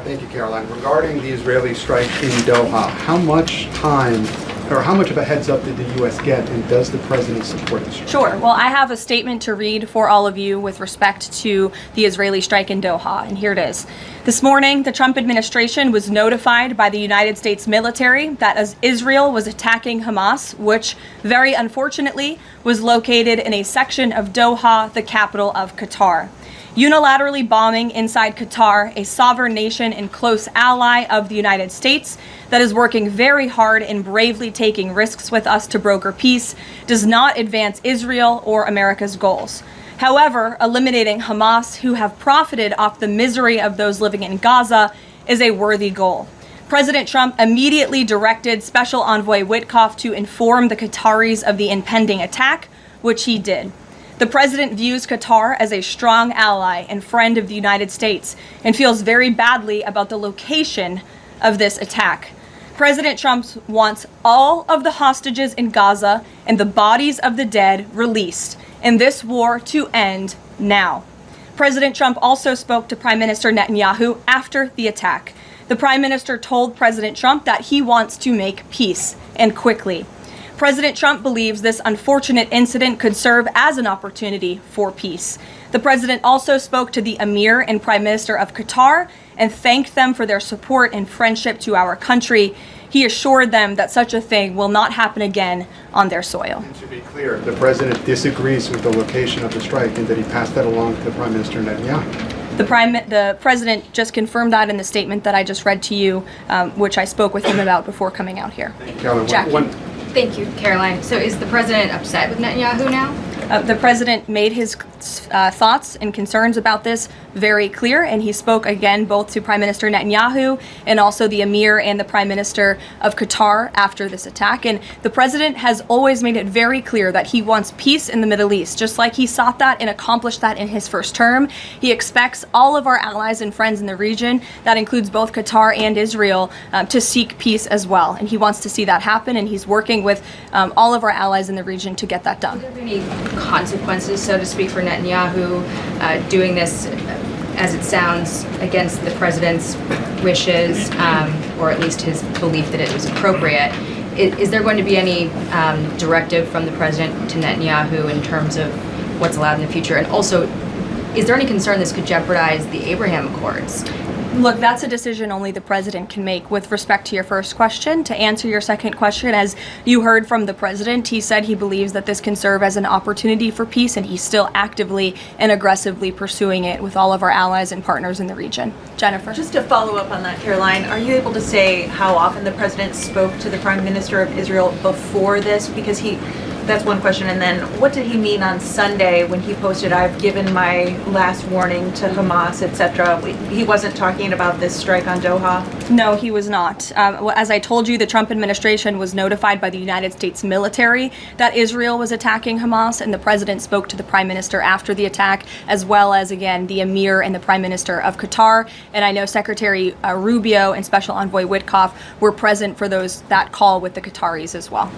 Thank you, Caroline. Regarding the Israeli strike in Doha, how much time or how much of a heads up did the U.S. get, and does the president support this strike? Sure. Well, I have a statement to read for all of you with respect to the Israeli strike in Doha, and here it is. This morning, the Trump administration was notified by the United States military that as Israel was attacking Hamas, which very unfortunately was located in a section of Doha, the capital of Qatar. Unilaterally bombing inside Qatar, a sovereign nation and close ally of the United States that is working very hard and bravely taking risks with us to broker peace, does not advance Israel or America's goals. However, eliminating Hamas, who have profited off the misery of those living in Gaza, is a worthy goal. President Trump immediately directed Special Envoy Witkoff to inform the Qataris of the impending attack, which he did. The president views Qatar as a strong ally and friend of the United States and feels very badly about the location of this attack. President Trump wants all of the hostages in Gaza and the bodies of the dead released, and this war to end now. President Trump also spoke to Prime Minister Netanyahu after the attack. The Prime Minister told President Trump that he wants to make peace, and quickly. President Trump believes this unfortunate incident could serve as an opportunity for peace. The president also spoke to the Emir and Prime Minister of Qatar and thanked them for their support and friendship to our country. He assured them that such a thing will not happen again on their soil. And to be clear, the president disagrees with the location of the strike and that he passed that along to Prime Minister Netanyahu. The president just confirmed that in the statement that I just read to you, which I spoke with him about before coming out here. Caroline, Thank you, Caroline. So is the president upset with Netanyahu now? The president made his thoughts and concerns about this very clear, and he spoke again both to Prime Minister Netanyahu and also the Emir and the Prime Minister of Qatar after this attack. And the president has always made it very clear that he wants peace in the Middle East, just like he sought that and accomplished that in his first term. He expects all of our allies and friends in the region, that includes both Qatar and Israel, to seek peace as well. And he wants to see that happen, and he's working with all of our allies in the region to get that done. Are there any consequences, so to speak, for Netanyahu doing this, as it sounds, against the president's wishes, or at least his belief that it was appropriate? Is there going to be any directive from the president to Netanyahu in terms of what's allowed in the future? And also, is there any concern this could jeopardize the Abraham Accords? Look, that's a decision only the president can make. With respect to your first question, to answer your second question, as you heard from the president, he said he believes that this can serve as an opportunity for peace, and he's still actively and aggressively pursuing it with all of our allies and partners in the region. Jennifer. Just to follow up on that, Caroline, are you able to say how often the president spoke to the Prime Minister of Israel before this? Because that's one question. And then what did he mean on Sunday when he posted, "I've given my last warning to Hamas," etc.? He wasn't talking about this strike on Doha? No, he was not. As I told you, the Trump administration was notified by the United States military that Israel was attacking Hamas, and the president spoke to the Prime Minister after the attack, as well as, again, the Emir and the Prime Minister of Qatar. And I know Secretary Rubio and Special Envoy Witkoff were present for that call with the Qataris as well.